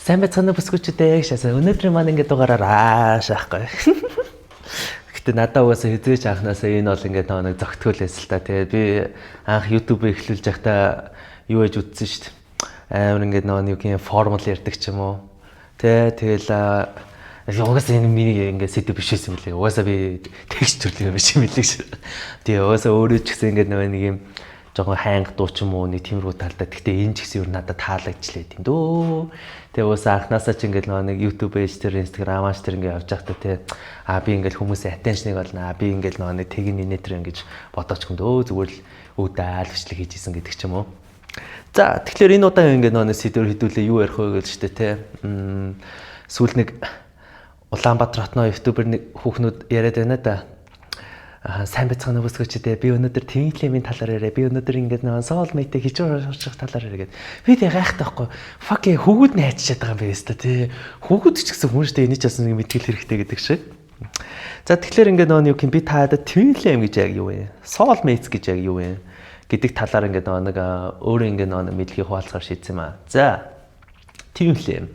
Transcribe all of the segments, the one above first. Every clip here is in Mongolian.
Сайн байцгаана бүсгүүчдээ шаасаа өнөөдрийн маань ингээд дугаараа шаахгүй. Гэтэ надад угаасаа хэзээ ч анханасаа энэ бол ингээд нэг зөгтгөлээс л та тэгээ би анх YouTube эхлүүлж байхдаа юу ээж үзсэн шүү дээ. Амар ингээд нэг юм формул ярьдаг ч юм уу. Тэгэл угаасаа энэ миний ингээд сэдв биш байсан мөлий. Угаасаа би текст төрлөө биш юм билээ шүү. Тэгээ угаасаа өөрөө ч гэсэн ингээд нэг юм жоохон хайнг дуу ч юм уу нэг тиймэрхүү талдаа. Гэхдээ энэ ч гэсэн юу надад таалагчлаа тийм дөө. Тэгээ уусаа анханасаа ч ингээд нэг YouTube пэйж дээр Instagram аш дээр ингээд явж байхдаа тий би ингээд хүмүүсийн attention-ыг олно. Би ингээд нэг тэгин инээтрэ ингэж бодооч юм дөө зүгээр л өөдөө альвчлаг хийж исэн гэдэг ч юм уу. За тэгэхээр энэ удаа ингээд нэг сэдвэр хэдүүлээ юу ярих вэ гэж штэ тий. Сүүл нэг Улаанбаатар хотноо YouTuber нэг хүүхнүүд яриад байна да. Сайн байцгаана бүсгүүчдээ би өнөөдөр твинклемийн талаар яриа. Би өнөөдөр ингээд нэг soulmate хичүүр очих талаар яриа гэдэг. Би тэг гайхтай байхгүй. Fuck хүүгүүд нь хайчаад байгаа юм байна өстой тий. Хүүгүүд ч гэсэн хүн штэ энийг ч бас нэг мэтгэл хэрэгтэй гэдэг шиг. За тэгэхээр ингээд нэг юу би таада twinklem гэж яг юу вэ? Soulmates гэж яг юу вэ? Гэдэг талаар ингээд нэг өөрөө ингээд нэг мэдлэгийг хуваалцахаар шийдсэн юм аа. За twinklem.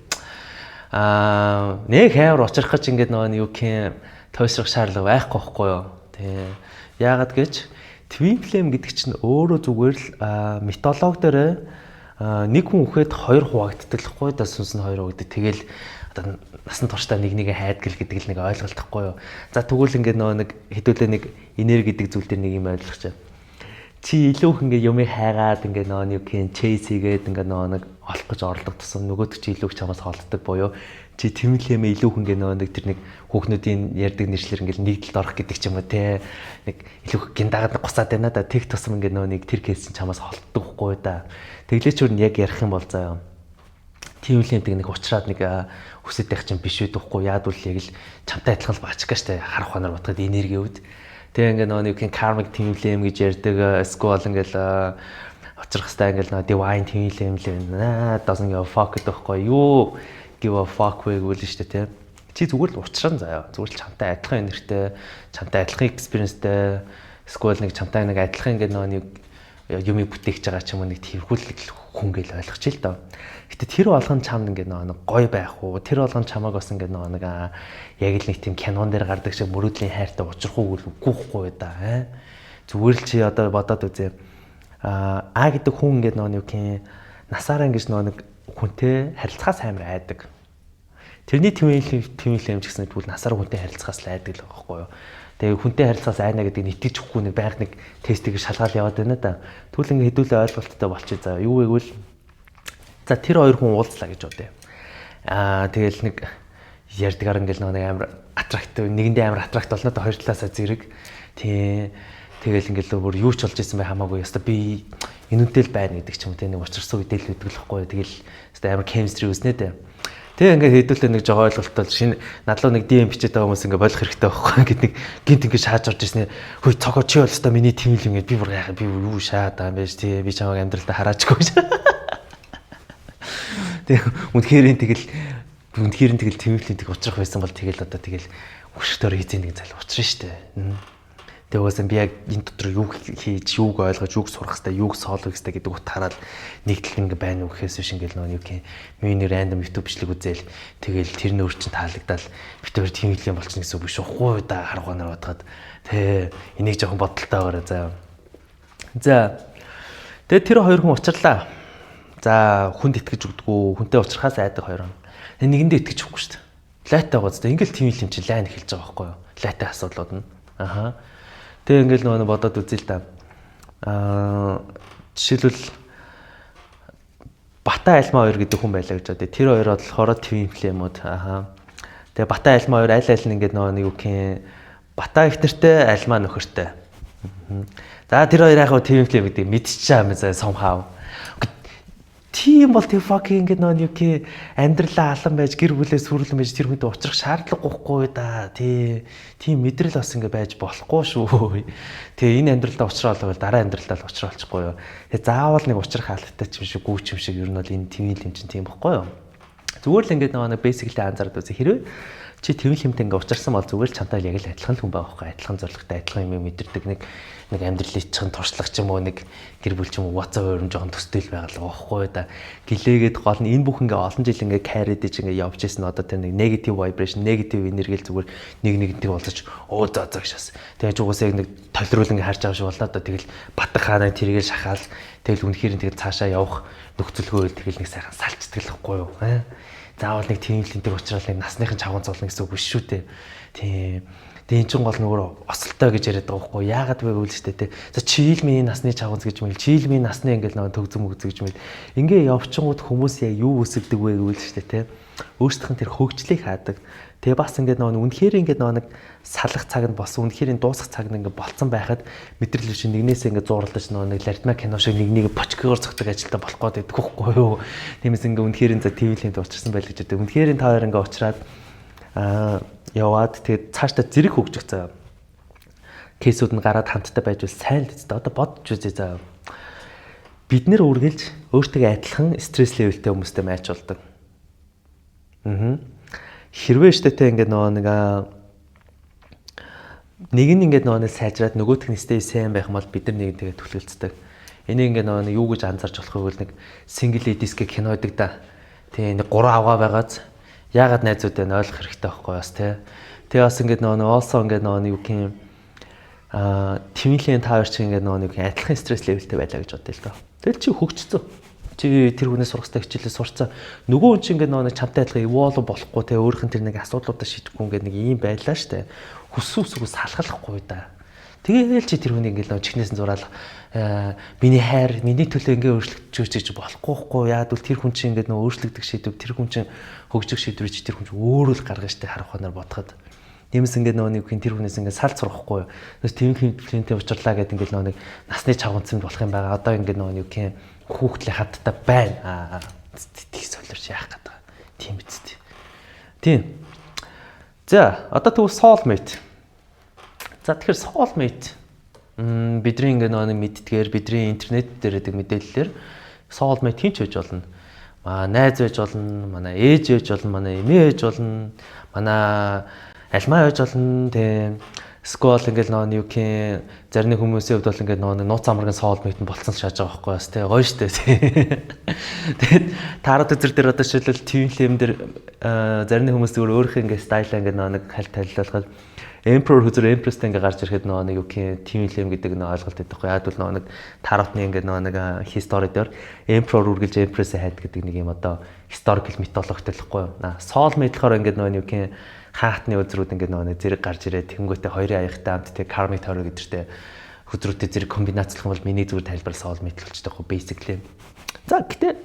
Нэг хайр учрах гэж ингээд нэг юу тойсрох шаардлага байхгүй байхгүй юу? Яагаад гэж twinklem гэдэг чинь өөрөө зүгээр л митологи дээр нэг хүн үхээд хоёр хуваагддаг л хгүй да сүнс нь хоёр хуваагддаг. Тэгэл одоо насан туршдаа нэг хайдгал гэдэг л нэг ойлголт тахгүй юу. За тэгвэл ингээд нэг хэдүүлээ нэг энерги гэдэг зүйл дээр нэг юм ойлгох чинь. Чи илүү их ингээд юмыг хайгаад ингээд нэг chase хийгээд ингээд нэг олох гэж орлого тусам нөгөөд чи илүү их чамаас холддог буюу чи twinklem илүү их ингээд нэг тэр нэг хүүхнүүдийн ярьдаг нэршлэр ингээд нэгдэлд орох гэдэг ч юм уу те нэг илүү их гиндагаад гусаад байна да тэг тусам ингээд нэг тэр кейс чинь чамаас холддог хгүй да. Тэглээчүүр нь яг ярих юм бол заяа twinklem гэдэг нэг уучраад нэг хүсэж байх чинь биш үү яад үл яг л чамтай адилхан л баачгаа штэ харах ханаар батгаад энерги үүд. Тэгээ ингээд нэг karmic twinklem гэж ярьдаг эсвэл ингээд очрох стаа ингээд divine twinklem л doesn't give a fuck гэхгүй юу give a fuck гэвэл шүү дээ тийм. Чи зүгээр л уучран заяа. Зүгээр л чамтай адилхан энергитэй, чамтай адилхан experienceтэй, эсвэл нэг чамтай нэг адилхан ингээд нэг юмыг бүтээгч байгаа ч юм уу нэг тэрхүүлэг хүн гэл ойлгож ил доо. Гэтэ тэр болгон чамд ингээд нэг гой байх уу? Тэр болгон чамааг бас ингээд нэг яг л нэг тийм кинон дээр гардаг шиг мөрөөдлийн хайртай уучрах уу гүхгүй да. Зүгээр л чи одоо бодоод үзье. Гэдэг хүн ингээд нэг насаараа ингэж нэг хүнтэй харилцахаас амар айдаг. Тэрний twinklem ч гэсэн тэгвэл насаар хүнтэй харилцахаас л айдаг л байхгүй юу. Тэгээ хүнтэй харилцахаас айна гэдэг нь итгэж өгөхгүй нэг байг нэг тестийг шалгаал яваад байна да. Тэгвэл ингээ хэдүүлээ ойлголттой болчих заа. Юу гэвэл за тэр хоёр хүн уулзлаа гэж бодъё. Тэгэл нэг ярьдгаар ингээл нэг амар аттрактив нэгэндээ амар аттракт болно да хоёр талаасаа зэрэг. Тэгэл ингээл бүр юу ч болж исэн бай хамаагүй. Яста би энүүнтэй л байна гэдэг ч юм уу те нэг учирсан үедээ л үүдгэл واخгүй. Тэгэл яста амар chemistry үзнэ дээ. Тэгээ ингээд хэдүүлээ нэг жоо ойлголттой шинэ надлуу нэг DM бичээд байгаа хүмүүс ингээд болох хэрэгтэй байхгүй гэд нэг гинт ингээд шааж орж ирсэн. Хөөе цогоо чи бол өстой миний твинклем ингээд би бүр яхаа би юу шаад байгаа юм бэ тий би чамайг амьдралдаа хараачгүй. Тэгээ үнэхээр тэгэл твинклем тэг уучрах байсан бол тэгэл одоо тэгэл өшгтөр хийзээ нэг зал уучрна штэ. Тэгээ уусаа би яг энэ дотор юу хийж, юуг ойлгож, юуг сурах хэрэгтэй, юуг соолох хэрэгтэй гэдэг утгаараа нэгтлэн ингээ байна уу гэхээс биш ингээл нэг юм миний random YouTube бичлэг үзээл тэгэл тэр нөр чин таалагдал битээр twinklem болчихно гэсэн үг биш уухгүй да харгуунаар бодоход тэ энийг жоохон бодолтой байгаарай заа. За тэгээ тэр хоёр хүн уулзлаа. За хүнд итгэж өгдөггүй, хүнтэй уулзрахаас айдаг хоёр хүн. Нэгэндээ итгэж өгөхгүй шүү дээ. Лайтай гоц тэ ингээл twinklem чи лайн эхэлж байгаа байхгүй юу? Лайтай асуудлууд нь. Тэгээ ингээл нөгөө бодоод үзье л да. Жишээлбэл Бата Альма 2 гэдэг хүн байлаа гэж бодъё. Тэр хоёроо болохоор twinklem-ууд. Тэгээ Бата Альма 2 аль нь ингээд нөгөө нэг юу гэх Бата ихнэртэй Альма нөхөртэй. За тэр хоёр яг twinklem гэдэг мэдчихэе юм заа somehow. Тийм бол тэр fucking ингээд нөгөө юу амьдралаа алан байж гэр бүлээс сүрлэн байж тэр хүнтэй уулзах шаардлагагүй да. Тийм мэдрэл бас ингээд байж болохгүй шүү. Тэгээ энэ амьдралдаа уулзраа бол дараа амьдралдаа л уулзраа болчихгүй юу. Тэгээ заавал нэг уулзрах хаалттай ч юм шиг гүүч юм шиг ер нь бол энэ twinklem чинь тийм бохгүй юу. Зүгээр л ингээд нөгөө basically анзаардаг үзье. Хэрвээ чи твин лимтэй ингээ учирсан бол зүгээр л чамтай яг л адилхан хүн байгаа байхгүй адилхан зорилготой адилхан юм мэдэрдэг нэг амьдралын чин туршлага ч юм уу нэг гэр бүл ч юм уу WhatsApp өрөм жоохон төстэй л байгаа л байхгүй да гэлээгээд гол нь энэ бүх ингээ олон жил ингээ carried гэж ингээ явж ирсэн одоо тэр нэг negative vibration negative energy л зүгээр нэгнтэй болцож оо за гэж бас тэгэж угаасаа яг нэг толируул ингээ харж байгаа шиг болоо да тэгэл батг хаана тэргээл шахаал тэгэл үнэхээр тэгэл цаашаа явах нөхцөлгөө тэгэл нэг сайхан салцдаг л байхгүй юу заавал нэг тийм линтэг уучрал нэг насныхын чавган золно гэсэн үг биш шүү дээ. Тийм. Тэгээ эн чинь гол нөгөө осолтой гэж яриад байгаа байхгүй яагаад вэ гэвэл шүү дээ. За чийл миний насны чавганц гэж мэл чийл миний насны ингээл нөгөө төгзөм өгзөг гэж мэл ингээ явчингууд хүмүүс яг юу өсөгдөг вэ гэвэл шүү дээ. Өөрсдийнх нь тэр хөгжлийг хаадаг. Тэгээ бас ингээд нөгөө үнэхээр ингээд нөгөө нэг салах цаг нь болсон үнэхээр дуусах цаг нь ингээд болцсон байхад мэдрэл биш нэгнээс ингээд зууралдаж нөгөө нэг ларьтмаа кино шиг нэг бочкоор цогтөг ажилтаа болох гээд байдаг байхгүй юу. Тиймээс ингээд үнэхээр за ТV-лийн дуучирсан байл гэж байдаг. Үнэхээр та хоёр ингээд уучраад яваад тэгээд цаашдаа зэрэг хөгжих заяа. Кейсүүд нь гараад хамтдаа байж бол сайн л дээ. Одоо бодож үзье заяа. Бид нэр үргэлж өөртөө адилхан стресс левелтэй хүмүүстэй майч болдог. Хэрвээ штэ ингээд нөгөө нэг нь ингээд нөгөө сайжраад нөгөөх нь стэй сайн байх юм бол бид нар нэг тэгээд түлхэлцдэг. Энийг ингээд нөгөө юу гэж анзаарч болох вэ гэвэл нэг single ladies гэх кино байдаг да. Тэгээ нэг 3 авгаа байгааз яагаад найзуудаа нь ойлгох хэрэгтэй байхгүй бас тий. Тэгээ бас ингээд нөгөө also ингээд нөгөө юу гэх юм твинлийн тавар чи ингээд нөгөө адилхан стресс левелтэй байлаа гэж бодъё л доо. Тэгэл чи хөгжцөө. Чи тэр хүнээс сурахтай хичээлээ сурцаа. Нөгөө хүн чинь ингээд нөгөө чамтай адилхан evolve болохгүй те өөрийнх нь тэр нэг асуудлуудаа шийдэхгүй ингээд нэг юм байлаа штэ. Хүсүүсгүй салгалахгүй да. Тэгээл чи тэр хүнийг ингээд нөгөө чихнээс нь зураал миний хайр, миний төлөө ингээд өөрчлөгдөж болохгүй байхгүй. Яад бол тэр хүн чинь ингээд нөгөө өөрчлөгдөх шийдвэр тэр хүн чинь хөгжих шийдвэрийг чи тэр хүн чинь өөрөө л гаргана штэ харах ханаар бодоход. Нэмс ингээд нөгөө нэг тэр хүнээс ингээд салц сурахгүй. Тэгээс твинлинтэй уулзлаа гэдэг ингээд нөгөө нэг насны чавганцсан болох юм байгаа. Одоо ингээд нөгөө юу гэх хүүхдлийн хаттай байна. Тийг солирч яах гэдэг. Тийм биз дээ. Тийм. За, одоо тэгвэл soulmate. За тэгэхээр soulmate бидний ингээ нэг мэддгээр бидний интернет дээр гэдэг мэдээллээр soulmate хинч байж болно. Найз байж болно, манай ээж байж болно, манай эмээ байж болно, манай альмаа байж болно. Тийм. Скол ингээл нөгөө юу гэх зарны хүмүүсийн хувьд бол ингээд нөгөө нууц амаргын soulmate нь болцсон шааж байгаа байхгүй бас тий гоё штэ тий. Тэгээд таарад үзэр дээр одоо шилбэл твин лем дээр зарны хүмүүс зүгээр өөрийнхөө ингээд стайлаа ингээд нөгөө нэг хальт тайлбарлахад emperor хүзэр empress-тэй ингээд гарч ирэхэд нөгөө нэг юу гэх твин лем гэдэг нэг ойлголт байдаг байхгүй. Яг бол нөгөө нэг тааротны ингээд нөгөө нэг history дээр emperor үргэлж empress-ийг хайд гэдэг нэг юм одоо historical mythology талахгүй юу. Soulmate болохоор ингээд нөгөө юу гэх хаатны үзрүүд ингээд нөгөө зэрэг гарч ирээд тэнгуэтэй хоёрын аяхтай хамт тэг кармик тойрог гэдэртэй хөзрүүтэй зэрэг комбинацлах бол миний зүгээр тайлбар soulmate болчихдог байхгүй basically. За гэтээ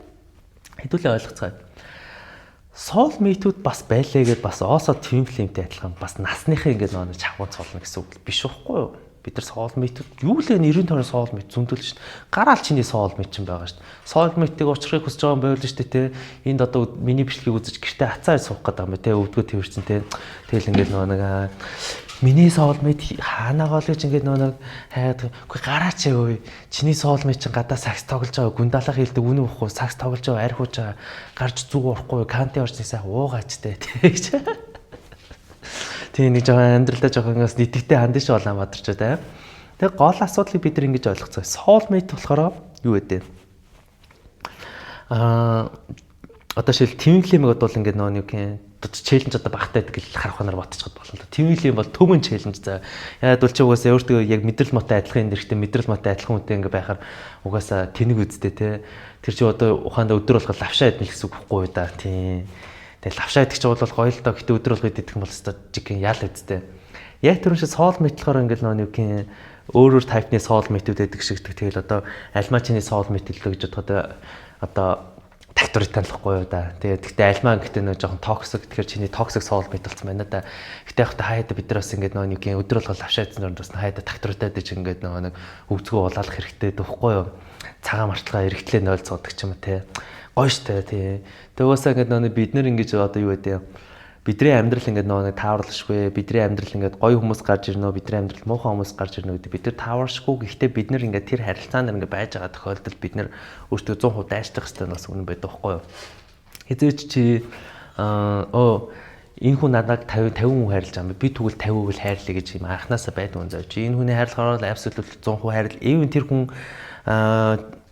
хэдүүлээ ойлгоцгаая. Soulmate-үүд бас байлаа гэдээ бас also twin flame-тэй адилхан бас насныхын ингээд нөгөө чавган цолно гэсэн үг биш байхгүй юу? Бид нар soulmate-үүд юу л 90 тонн soulmate зөндөл шүү дээ. Гараал чиний soulmate ч юм байгаа шүү дээ. Soulmate-ийг очихыг хүсэж байгаа юм байвал шүү дээ те. Энд одоо миний бичлэгийг үзэж гэртээ хацаа суух гэдэг юм байна те. Өвдгөө тэрсэн те. Тэгэл ингээд нөгөө нэг миний soulmate хаанагаа л гэж ингээд нөгөө хайгаад үгүй гараач өө. Чиний soulmate чинь гадаа сакс тоглож байгаа. Гүндалах хэлдэг үнэн бохгүй сакс тоглож байгаа архиуж байгаа. Гарч зүг орохгүй канти орчны сайхан уугаач те. Тэгэж. Тийм нэг жоохон амьдралдаа жоохон ингээс нэтгтэй хандиш болоо бадарч байгаа. Тэгээ гол асуудлыг бид нар ингэж ойлгоцгоо. Soulmate болохоор юу гэдэг? Одоо шил twin flame-ыг бол ингээд нөгөө юу гэх челленж одоо багтаа гэл харах ханаар ботчиход болно. Twin flame бол төмөн челленж заа. Яад бол чи угаасаа өөртөө яг мэдрэл мотой адилхан нэрхтээ мэдрэл мотой адилхан үнтэй ингээд байхаар угаасаа тэнэг үздэй те. Тэр чи одоо ухаандаа өдөр болгол лавшаа идэх гэсэн үг байхгүй да. Тийм. Тэгээ лавшаа идэх чинь бол гоё л доо. Гэтэ өдөр болгоо идэх юм бол өстой жиг яал үздэй. Яг тэр шиг soulmate болохоор ингээд нөгөө юу гэх өөрөөр type-ны soulmate-үүд байдаг шиг тэгэл одоо альмачны soulmate л гэж бодоход одоо тактурыг танилцахгүй юу да. Тэгээд гэхдээ альмаа гэхдээ нэг жоохон toxic тэгэхээр чиний toxic soulmate болсон байна да. Гэхдээ яг хаяада бид нараас ингээд нөгөө нэг өдөр болгоо лавшаа идсэн орноос хаяада тактуртай дэж ингээд нөгөө нэг өвзгөө улаалах хэрэгтэй дөөхгүй юу. Цагаан марталгаа эргэтлээ 0 цуудаг ч юм уу те. Гоё штэ тий. Тэгөөсөө ингээд нөгөө бид нар ингэж одоо юу гэдэг бидний амьдрал ингээд нөгөө тааварлашгүй бидний амьдрал ингээд гоё хүмүүс гарч ирнэ бидний амьдрал муухай хүмүүс гарч ирнэ гэдэг бид нар тааваршгүй гэхдээ бид нар ингээд тэр харилцаанд ингээд байж байгаа тохиолдолд бид нар өөртөө 100% дайшлах хэрэгтэй бас үнэн байдаг байхгүй юу. Хэзээ чи энэ хүн надад 50 хүн хайрлаж байгаа юм. Би тэгвэл 50% хайрлаа гэж юм анханасаа байдаг юм зав. Чи энэ хүний хайрлахаар л absolute 100% хайрл. Even тэр хүн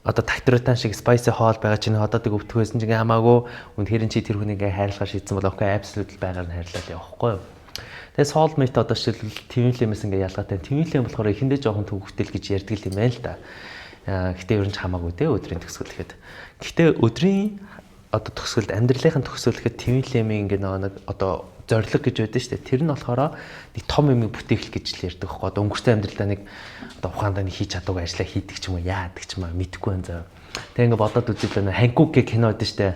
одоо тактратан шиг spicy хоол байгаа чинь одоо тэг өвтгөөсөн чинь хамаагүй үнэхээр чи тэр хүнийг хайрлахаар шийдсэн бол окей absolute байгаар нь хайрлаад явахгүй юу. Тэгээ soulmate одоо жишээлбэл twin flame-с ингээ ялгаатай. Twin flame болохоор эхэндээ жоохон төвөгтэй гэж ярьдаг юм байна л да. Гэхдээ ер нь хамаагүй те өдрийн төгсгөл гэхэд. Гэхдээ өдрийн одоо төгсгөлд амьдралынхаа төгсгөл гэхэд twin flame-ийн ингээ нэг одоо зорилго гэж байдаг шүү дээ. Тэр нь болохоор нэг том юм бүтээх гэж л ярьдаг байхгүй. Одоо өнгөрсөн амьдралдаа нэг одоо ухаандаа нэг хийж чадаагүй ажлаа хийдэг ч юм уу, яадаг ч юм аа мэдэхгүй байна заа. Тэгээ ингээ бодоод үзвэл нэг Hancock гэх кино байдаг шүү дээ.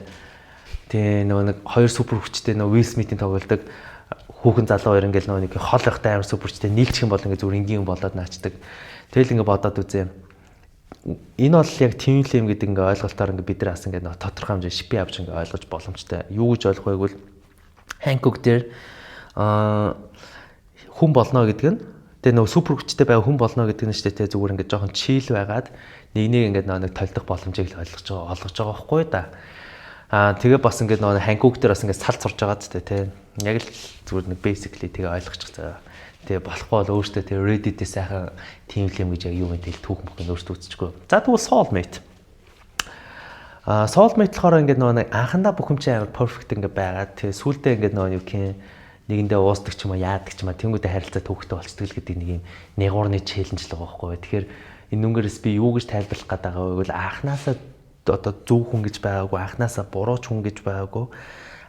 Тэгээ нэг хоёр супер хүчтэй Will Smith-ийн тоглодог хүүхэн залуу хоёр ингээл нэг хол ихтэй амар суперчтэй нийлчих юм бол ингээ зүгээр энгийн болоод наачдаг. Тэгэл ингээ бодоод үзье. Энэ бол яг twin flame гэдэг ингээ ойлголтоор ингээ бид нар бас ингээ тодорхой хэмжээ шипи авч ингээ ойлгож боломжтой. Юу гэж ойлгох вэ гэвэл Hancock дээр хүн болно гэдэг нь тэгээ нөгөө супер хүчтэй байгаа хүн болно гэдэг нь шүү дээ. Зүгээр ингээ жоохон chill байгаад нэг ингээ нэг толдох боломжийг л ойлгож байгаа байхгүй да. Тэгээ бас ингээ нөгөө Hancock дээр бас ингээ салц сурж байгаа ч тий. Яг л зүгээр нэг basically тэгээ ойлгочих цаа. Тэгээ болохгүй бол өөртөө тэгээ Reddit-ээс сайхан twin flame гэж яг юу вэ тэгэл түүх мөх өөртөө үзчихгүй. За тэгвэл soulmate. Soulmate болохоор ингээ нөгөө анхандаа бүх юм чинь амар perfect ингээ байгаад тэгээ сүулдэ ингээ нөгөө юу гэх нэгэндээ уусдаг ч юм уу яадаг ч юм аа тэнгуүдэ харилцаа төвхтэй болцдог л гэдэг нэг юм нэгуурны челленж л байгаа байхгүй. Тэгэхээр энэ нүнгээрээс би юу гэж тайлбарлах гээд байгаа вэ гэвэл анханасаа одоо зөв хүн гэж байгаагүй, анханасаа буруу ч хүн гэж байгаагүй.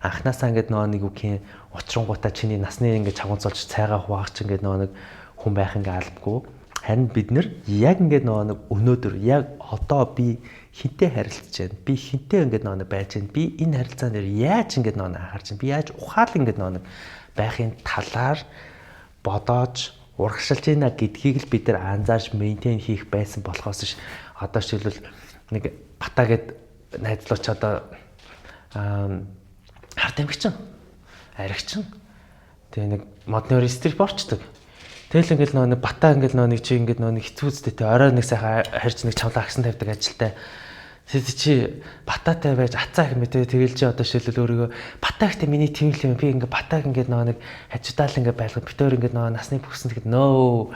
Анханасаа ингээд нөгөө нэг юу гэх учрангуудаа чиний насны ингээд чавганцолж цайгаа хуваагч ингээд нөгөө нэг хүн байх ингээд албагүй. Харин бид нэр яг ингээд нөгөө нэг өнөөдөр яг одоо би хинтээ харилцаж байна. Би хинтээ ингээд нөгөө нэг байж байна. Би энэ харилцаан дээр яаж ингээд нөгөө анхаарч байна. Би яаж ухаал ингээд нөгөө нэг байхын талаар бодоож урагшилж байна гэдгийг л бид нар анзаарч мейнтейн хийх байсан болохоос ш одоо жишээлбэл нэг бата гэд найзлууч одоо харт амгчин аригчин тэгээ нэг модны стрип орчдөг. Тэгэл ингээл нөгөө бата ингээл нөгөө чи ингээд нөгөө хэцүүцтэй орой нэг сайхан харьж нэг чавлаа агсан тавьдаг ажилтай. Тэд чи бататай байж ацаа юм бэ тэгэл чи одоо шилэл өөрийгөө бата ихтэй миний twin flame би ингээд батаг ингээд нөгөө нэг хажуудаал ингээд байлгаад битээр ингээд нөгөө насны бүхсэн тэгэд нөө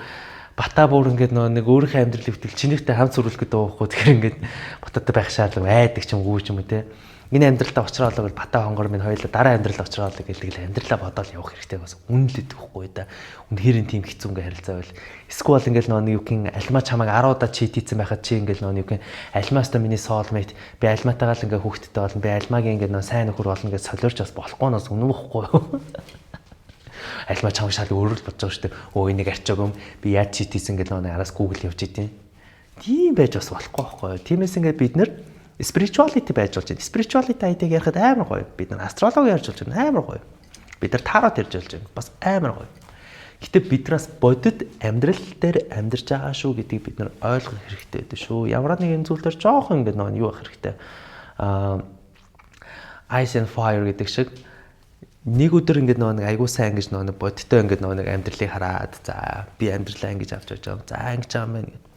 бата бүр ингээд нөгөө нэг өөрийнхөө амьдрал өвтөл чинийхтэй хамт сүрүүлэх гэдэг байхгүй тэгэхээр ингээд бататай байх шаардлага байдаг ч юм уу ч юм уу те. Энэ амьдралдаа очроод бол бата хонгор минь хоёулаа дараа амьдралд очроод гэдэг л амьдралаа бодоод явах хэрэгтэй бас үнэлээд өгөхгүй да. Үнэхээр тийм хэцүү ингээ харилцаа байл. Эсвэл ингээл нөгөө юу гин альмаа чамайг 10 удаа чит хийсэн байхад чи ингээл нөгөө юу гин альмаастаа миний soulmate би альмаатайгаа л ингээ хүүхдтэй болно. Би альмаагийн ингээ нөгөө сайн нөхөр болно гэж солиорч бас болохгүй нас үнэн бохгүй юу. Альмаа чамайг шал өөрөөр л бодож байгаа шүү дээ. Өө энийг арчаагүй юм. Би яаж чит хийсэн ингээ нөгөө араас Google явж идэв. Тийм байж бас болохгүй байхгүй юу. Тиймээс ингээ бид нэр spirituality байж болж байна. Spirituality айдаг ярихад амар гоё. Бид нар астрологи ярьж болж байна. Амар гоё. Бид нар тарот ярьж болж байна. Бас амар гоё. Гэтэ биднээс бодит амьдрал дээр амьдарч байгаа шүү гэдгийг бид нар ойлгох хэрэгтэй байдаг шүү. Ямар нэгэн зүйл дээр жоохон ингэ нэг юу ах хэрэгтэй. Ice and fire гэдэг шиг нэг өдөр ингэ нэг айгуу сайн ингэж нэг бодиттой ингэ нэг амьдралыг хараад за би амьдралаа ингэж авч явж байгаа. За ингэж байгаа юм байна.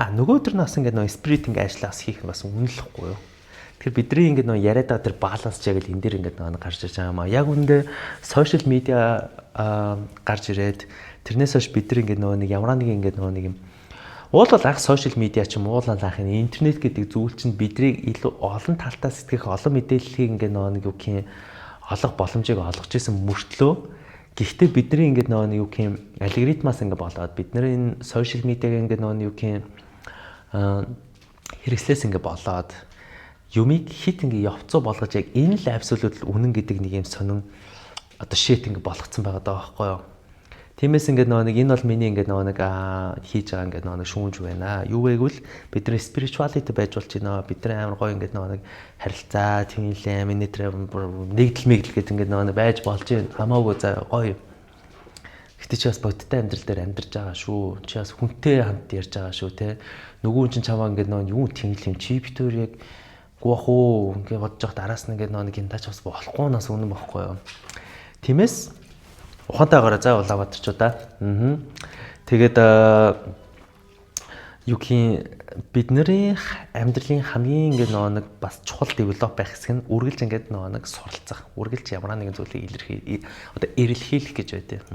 Нөгөө төр нас ингээд нөгөө спирит ингээд ажиллаас хийх бас үнэлэхгүй юу. Тэгэхээр бидний ингээд нөгөө яриад байгаа тэр баланс яг л энэ дэр ингээд нөгөө гарч ирж байгаа юм аа. Яг үндэ сошиал медиа гарч ирээд тэрнээс хойш бид нар ингээд нөгөө нэг ямар нэг ингээд нөгөө нэг юм уул бол анх сошиал медиа ч юм уу анхны интернет гэдэг зүйл чинь бидрийг илүү олон талтаа сэтгэх олон мэдээллийг ингээд нөгөө нэг юу гэх юм олох боломжийг олгож исэн мөртлөө гэхдээ бидний ингээд нөгөө юу гэх юм алгоритмаас ингээд болоод бид нар энэ сошиал медиаг ингээд нөгөө юу гэх юм хэрэгслээс ингээ болоод юмыг хит ингээ явцуу болгож яг энэ л абсолют үнэн гэдэг нэг юм сонин одоо шит ингээ болгоцсон байгаа даа байхгүй юу. Тиймээс ингээ нэг энэ бол миний ингээ нэг хийж байгаа ингээ нэг шүүнж байна. Юу вэ гэвэл бидний spirituality байж болж байна. Бидний амар гоё ингээ нэг харилцаа, twin flame, миний нэгдэл мэгдэл гэдэг ингээ нэг байж болж байна. Хамаагүй заа гоё. Гэтэ чи бас бодиттой амьдрал дээр амьдарч байгаа шүү. Чи бас хүнтэй хамт ярьж байгаа шүү те. Нөгөө чинь чамаа ингээд нөгөө юу тэнглэм чи битүүр яг гуах уу ингээд бодож явах араас нь ингээд нэг юм тач бас болохгүй нас үнэн бохгүй юу. Тиймээс ухаантайгаараа заа Улаанбаатарчуудаа. Тэгээд юу гэх бидний амьдралын хамгийн ингээд нэг бас чухал девелоп байх хэсэг нь үргэлж ингээд нэг суралцах, үргэлж ямар нэгэн зүйлийг одоо эрэлхийлэх гэж байдаг.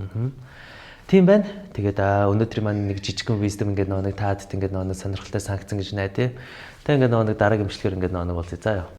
Тийм байна. Тэгээд өнөөдрийн маань нэг жижигхэн wisdom ингээд нэг таад ингээд нэг сонирхолтой санагцсан гэж найдаа. Тэгээд ингээд нэг дараагийн имчилгээр ингээд нэг болъё заа ёо.